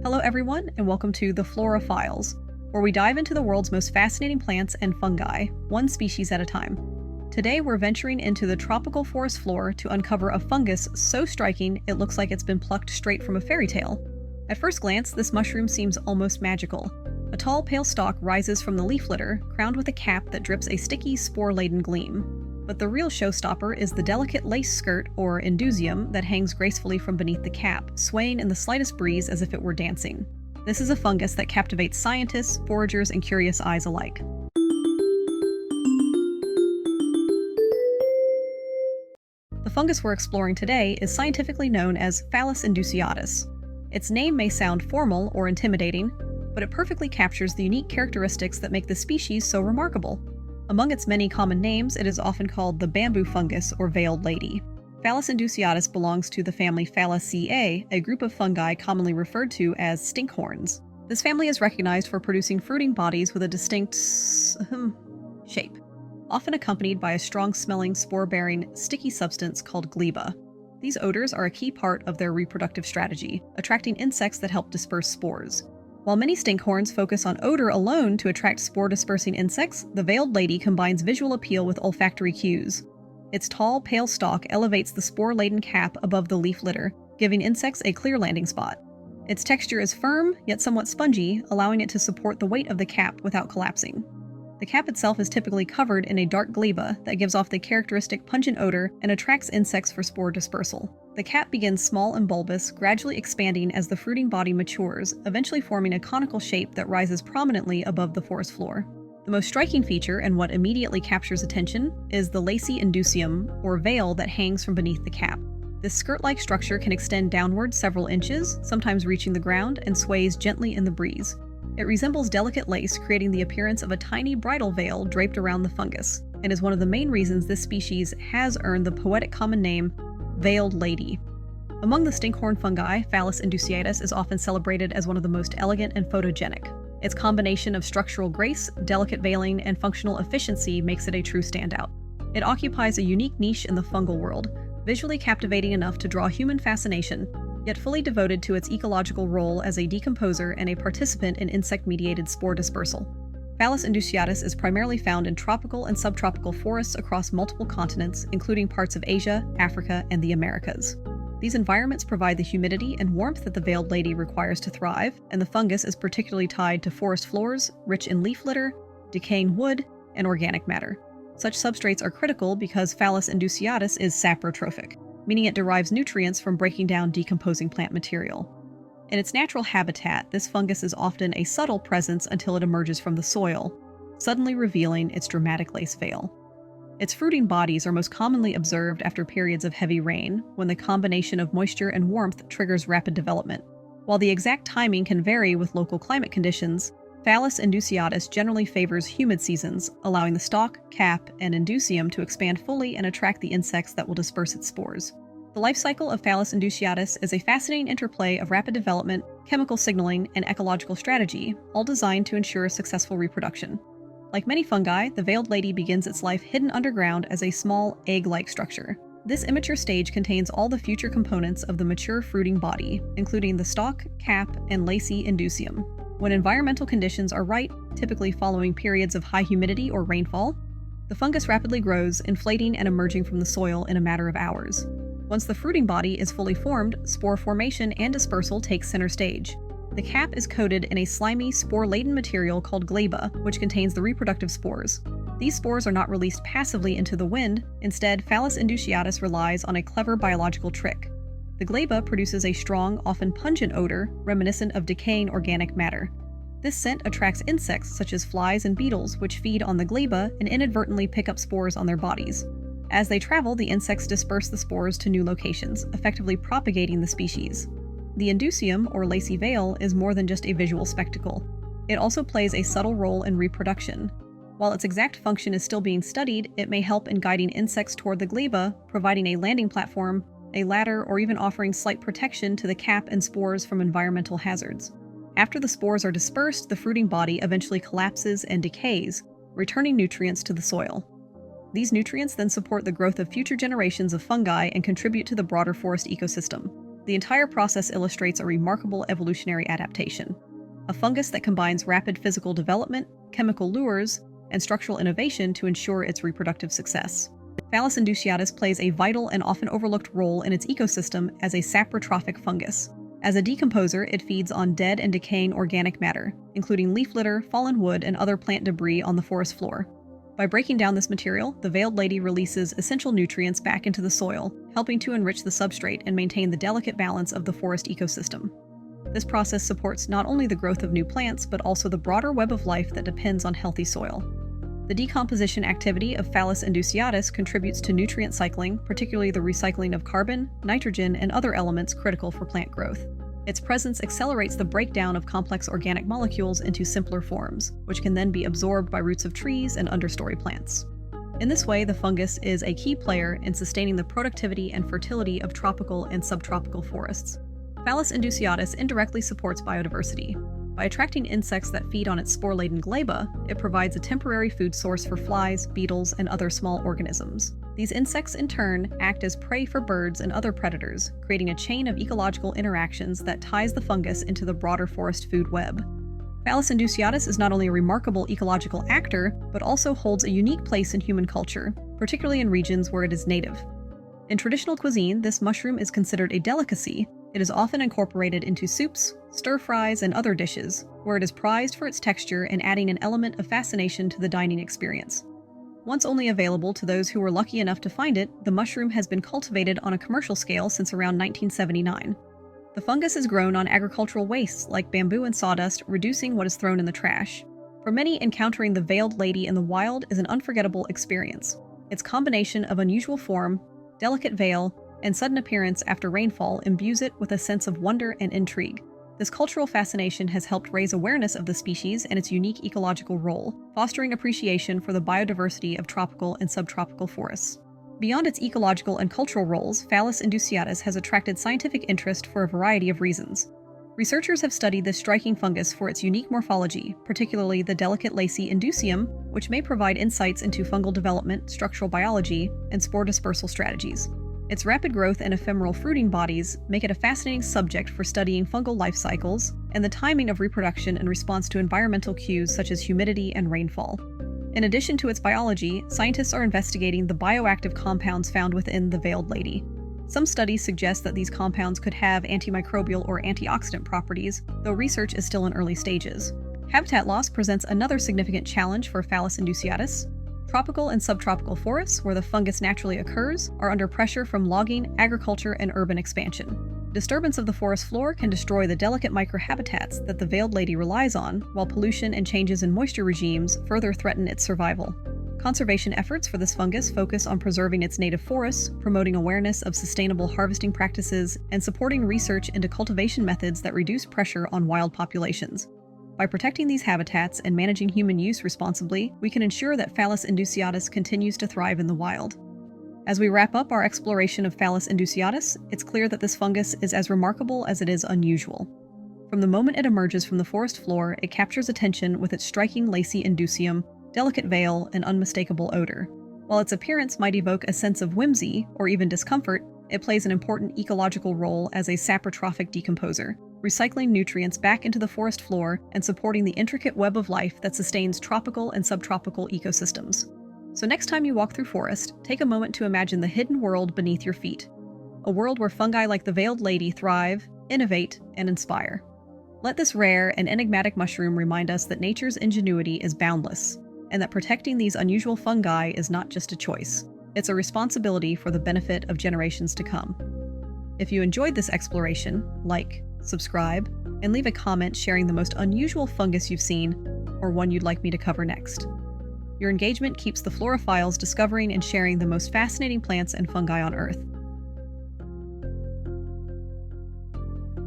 Hello everyone, and welcome to the Flora Files, where we dive into the world's most fascinating plants and fungi, one species at a time. Today we're venturing into the tropical forest floor to uncover a fungus so striking it looks like it's been plucked straight from a fairy tale. At first glance, this mushroom seems almost magical. A tall, pale stalk rises from the leaf litter, crowned with a cap that drips a sticky, spore-laden gleam. But the real showstopper is the delicate lace skirt, or indusium, that hangs gracefully from beneath the cap, swaying in the slightest breeze as if it were dancing. This is a fungus that captivates scientists, foragers, and curious eyes alike. The fungus we're exploring today is scientifically known as Phallus indusiatus. Its name may sound formal or intimidating, but it perfectly captures the unique characteristics that make the species so remarkable. Among its many common names, it is often called the bamboo fungus or veiled lady. Phallus indusiatus belongs to the family Phallaceae, a group of fungi commonly referred to as stinkhorns. This family is recognized for producing fruiting bodies with a distinct shape, often accompanied by a strong-smelling, spore-bearing, sticky substance called gleba. These odors are a key part of their reproductive strategy, attracting insects that help disperse spores. While many stinkhorns focus on odor alone to attract spore-dispersing insects, the veiled lady combines visual appeal with olfactory cues. Its tall, pale stalk elevates the spore-laden cap above the leaf litter, giving insects a clear landing spot. Its texture is firm, yet somewhat spongy, allowing it to support the weight of the cap without collapsing. The cap itself is typically covered in a dark gleba that gives off the characteristic pungent odor and attracts insects for spore dispersal. The cap begins small and bulbous, gradually expanding as the fruiting body matures, eventually forming a conical shape that rises prominently above the forest floor. The most striking feature, and what immediately captures attention, is the lacy indusium, or veil that hangs from beneath the cap. This skirt-like structure can extend downward several inches, sometimes reaching the ground, and sways gently in the breeze. It resembles delicate lace, creating the appearance of a tiny bridal veil draped around the fungus, and is one of the main reasons this species has earned the poetic common name veiled lady. Among the stinkhorn fungi, Phallus indusiatus is often celebrated as one of the most elegant and photogenic. Its combination of structural grace, delicate veiling, and functional efficiency makes it a true standout. It occupies a unique niche in the fungal world, visually captivating enough to draw human fascination, yet fully devoted to its ecological role as a decomposer and a participant in insect-mediated spore dispersal. Phallus indusiatus is primarily found in tropical and subtropical forests across multiple continents, including parts of Asia, Africa, and the Americas. These environments provide the humidity and warmth that the veiled lady requires to thrive, and the fungus is particularly tied to forest floors, rich in leaf litter, decaying wood, and organic matter. Such substrates are critical because Phallus indusiatus is saprotrophic, meaning it derives nutrients from breaking down decomposing plant material. In its natural habitat, this fungus is often a subtle presence until it emerges from the soil, suddenly revealing its dramatic lace veil. Its fruiting bodies are most commonly observed after periods of heavy rain, when the combination of moisture and warmth triggers rapid development. While the exact timing can vary with local climate conditions, Phallus indusiatus generally favors humid seasons, allowing the stalk, cap, and indusium to expand fully and attract the insects that will disperse its spores. The life cycle of Phallus indusiatus is a fascinating interplay of rapid development, chemical signaling, and ecological strategy, all designed to ensure successful reproduction. Like many fungi, the veiled lady begins its life hidden underground as a small, egg-like structure. This immature stage contains all the future components of the mature fruiting body, including the stalk, cap, and lacy indusium. When environmental conditions are right, typically following periods of high humidity or rainfall, the fungus rapidly grows, inflating and emerging from the soil in a matter of hours. Once the fruiting body is fully formed, spore formation and dispersal takes center stage. The cap is coated in a slimy, spore-laden material called gleba, which contains the reproductive spores. These spores are not released passively into the wind. Instead, Phallus indusiatus relies on a clever biological trick. The gleba produces a strong, often pungent odor, reminiscent of decaying organic matter. This scent attracts insects such as flies and beetles, which feed on the gleba and inadvertently pick up spores on their bodies. As they travel, the insects disperse the spores to new locations, effectively propagating the species. The indusium, or lacy veil, is more than just a visual spectacle. It also plays a subtle role in reproduction. While its exact function is still being studied, it may help in guiding insects toward the gleba, providing a landing platform, a ladder, or even offering slight protection to the cap and spores from environmental hazards. After the spores are dispersed, the fruiting body eventually collapses and decays, returning nutrients to the soil. These nutrients then support the growth of future generations of fungi and contribute to the broader forest ecosystem. The entire process illustrates a remarkable evolutionary adaptation. A fungus that combines rapid physical development, chemical lures, and structural innovation to ensure its reproductive success. Phallus indusiatus plays a vital and often overlooked role in its ecosystem as a saprotrophic fungus. As a decomposer, it feeds on dead and decaying organic matter, including leaf litter, fallen wood, and other plant debris on the forest floor. By breaking down this material, the veiled lady releases essential nutrients back into the soil, helping to enrich the substrate and maintain the delicate balance of the forest ecosystem. This process supports not only the growth of new plants, but also the broader web of life that depends on healthy soil. The decomposition activity of Phallus indusiatus contributes to nutrient cycling, particularly the recycling of carbon, nitrogen, and other elements critical for plant growth. Its presence accelerates the breakdown of complex organic molecules into simpler forms, which can then be absorbed by roots of trees and understory plants. In this way, the fungus is a key player in sustaining the productivity and fertility of tropical and subtropical forests. Phallus indusiatus indirectly supports biodiversity. By attracting insects that feed on its spore-laden gleba, it provides a temporary food source for flies, beetles, and other small organisms. These insects, in turn, act as prey for birds and other predators, creating a chain of ecological interactions that ties the fungus into the broader forest food web. Phallus indusiatus is not only a remarkable ecological actor, but also holds a unique place in human culture, particularly in regions where it is native. In traditional cuisine, this mushroom is considered a delicacy. It is often incorporated into soups, stir-fries, and other dishes, where it is prized for its texture and adding an element of fascination to the dining experience. Once only available to those who were lucky enough to find it, the mushroom has been cultivated on a commercial scale since around 1979. The fungus is grown on agricultural wastes like bamboo and sawdust, reducing what is thrown in the trash. For many, encountering the veiled lady in the wild is an unforgettable experience. Its combination of unusual form, delicate veil, and sudden appearance after rainfall imbues it with a sense of wonder and intrigue. This cultural fascination has helped raise awareness of the species and its unique ecological role, fostering appreciation for the biodiversity of tropical and subtropical forests. Beyond its ecological and cultural roles, Phallus indusiatus has attracted scientific interest for a variety of reasons. Researchers have studied this striking fungus for its unique morphology, particularly the delicate lacy indusium, which may provide insights into fungal development, structural biology, and spore dispersal strategies. Its rapid growth and ephemeral fruiting bodies make it a fascinating subject for studying fungal life cycles and the timing of reproduction in response to environmental cues such as humidity and rainfall. In addition to its biology, scientists are investigating the bioactive compounds found within the veiled lady. Some studies suggest that these compounds could have antimicrobial or antioxidant properties, though research is still in early stages. Habitat loss presents another significant challenge for Phallus indusiatus. Tropical and subtropical forests, where the fungus naturally occurs, are under pressure from logging, agriculture, and urban expansion. Disturbance of the forest floor can destroy the delicate microhabitats that the veiled lady relies on, while pollution and changes in moisture regimes further threaten its survival. Conservation efforts for this fungus focus on preserving its native forests, promoting awareness of sustainable harvesting practices, and supporting research into cultivation methods that reduce pressure on wild populations. By protecting these habitats and managing human use responsibly, we can ensure that Phallus indusiatus continues to thrive in the wild. As we wrap up our exploration of Phallus indusiatus, it's clear that this fungus is as remarkable as it is unusual. From the moment it emerges from the forest floor, it captures attention with its striking lacy indusium, delicate veil, and unmistakable odor. While its appearance might evoke a sense of whimsy or even discomfort, it plays an important ecological role as a saprotrophic decomposer, recycling nutrients back into the forest floor and supporting the intricate web of life that sustains tropical and subtropical ecosystems. So next time you walk through forest, take a moment to imagine the hidden world beneath your feet. A world where fungi like the veiled lady thrive, innovate, and inspire. Let this rare and enigmatic mushroom remind us that nature's ingenuity is boundless, and that protecting these unusual fungi is not just a choice. It's a responsibility for the benefit of generations to come. If you enjoyed this exploration, like, subscribe, and leave a comment sharing the most unusual fungus you've seen or one you'd like me to cover next. Your engagement keeps the Flora Files discovering and sharing the most fascinating plants and fungi on Earth.